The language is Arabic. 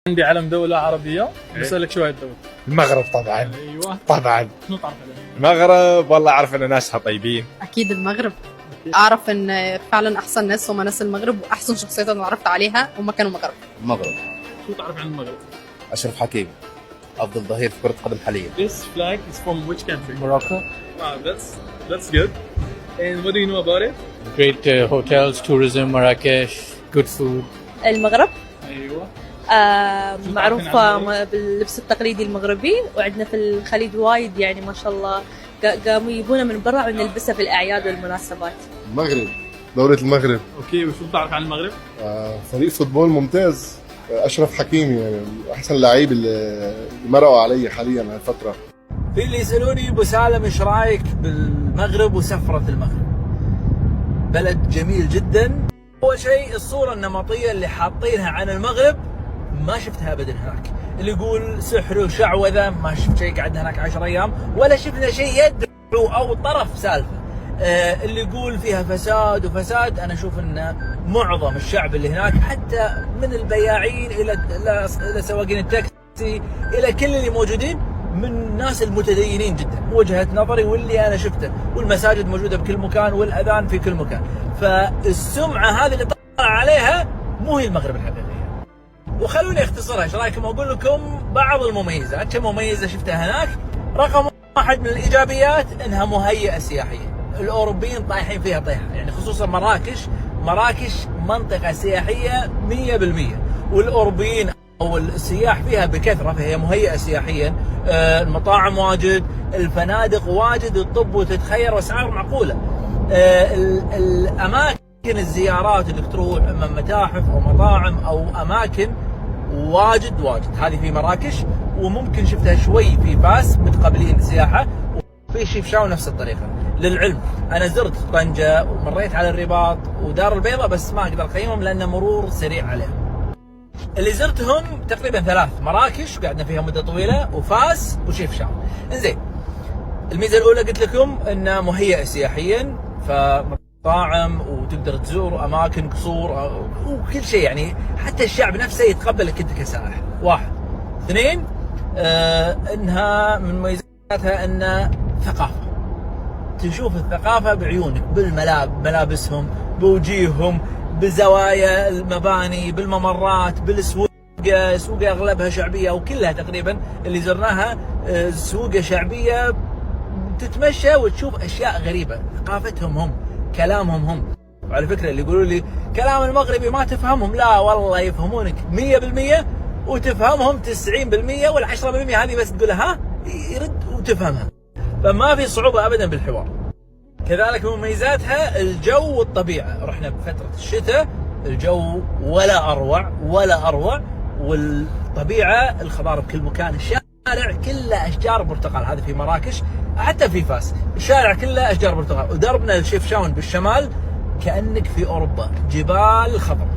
عندي علم دولة عربية بسألك شوية دول. المغرب طبعا. ايوه طبعا شنو تعرف عليه؟ المغرب والله اعرف ان ناسها طيبين. اكيد المغرب. اعرف ان فعلا احسن ناس هم ناس المغرب، واحسن شخصيات انا عرفت عليها هم كانوا مغرب. المغرب. شو تعرف عن المغرب؟ أشرف حكيمي أفضل ظهير في كرة قدم حاليا. This flag is from which country? Morocco. Wow, that's good. And what do you know about it? Great hotels, tourism, Marrakesh, good food. المغرب ايوه معروفة باللبس التقليدي المغربي، وعندنا في الخليج وايد يعني ما شاء الله قاموا يجيبونا من برا ونلبسها في الأعياد والمناسبات. المغرب، دولة المغرب. اوكي، وشو بتعرف عن المغرب؟ فريق فوتبول ممتاز. أشرف حكيمي يعني أحسن لعيب اللي مرقوا علي حاليا هالفترة. في اللي يسألوني أبو سالم إيش رأيك بالمغرب وسفرة المغرب؟ بلد جميل جدا. أول شيء الصورة النمطية اللي حاطينها عن المغرب ما شفتها أبدا هناك. اللي يقول سحر وشعوذة ما شفت شيء، قعدنا هناك 10 أيام ولا شفنا شيء يدعو أو طرف سالفة. اللي يقول فيها فساد وفساد، أنا أشوف أن معظم الشعب اللي هناك حتى من البياعين إلى سواقين التاكسي إلى كل اللي موجودين من الناس المتدينين جدا، وجهة نظري واللي أنا شفته، والمساجد موجودة بكل مكان والأذان في كل مكان. فالسمعة هذه اللي طلع عليها مو هي المغرب الحقيقية. وخلوني اختصرها، ايش رايكم اقول لكم بعض المميزات. كم مميزة شفتها هناك. رقم واحد من الإيجابيات إنها مهيئة سياحية. الأوروبيين طايحين فيها طيحة، يعني خصوصا مراكش منطقة سياحية 100%، والأوروبيين أو السياح فيها بكثرة، فهي مهيئة سياحيا. المطاعم واجد، الفنادق واجد، الطب وتتخير وأسعار معقولة. الأماكن الزيارات اللي تروح إما متاحف أو مطاعم أو أماكن واجد هذه في مراكش، وممكن شفتها شوي في فاس متقبلين السياحة، وفي شيفشاو نفس الطريقة. للعلم أنا زرت طنجة ومريت على الرباط ودار البيضاء، بس ما أقدر أقيمهم لأن مرور سريع عليهم. اللي زرتهم تقريبا 3 مراكش وقعدنا فيها مدة طويلة، وفاس وشيفشاو. انزين، الميزة الأولى قلت لكم إنها مهيئة سياحيا، فمطاعم وتقدر تزور أماكن، قصور وكل شيء، يعني حتى الشعب نفسه يتقبلك أنت كسائح. 1. 2 إنها من مميزاتها إن ثقافة. تشوف الثقافة بعيونك، بملابسهم، بوجيههم، بزوايا المباني، بالممرات، بالسوق. سوق اغلبها شعبيه او كلها تقريبا اللي زرناها سوق شعبيه، تتمشى وتشوف اشياء غريبه. ثقافتهم هم، كلامهم هم. وعلى فكره اللي يقولوا لي كلام المغربي ما تفهمهم، لا والله يفهمونك 100%، وتفهمهم 90%، وال10% هذه بس تقولها ها يرد وتفهمها، فما في صعوبه ابدا بالحوار. كذلك من مميزاتها الجو والطبيعة. رحنا بفترة الشتاء، الجو ولا أروع، والطبيعة الخضار بكل مكان، الشارع كله أشجار برتقال. هذا في مراكش، حتى في فاس الشارع كله أشجار برتقال. ودربنا الشيفشاون بالشمال كأنك في أوروبا، جبال خضراء.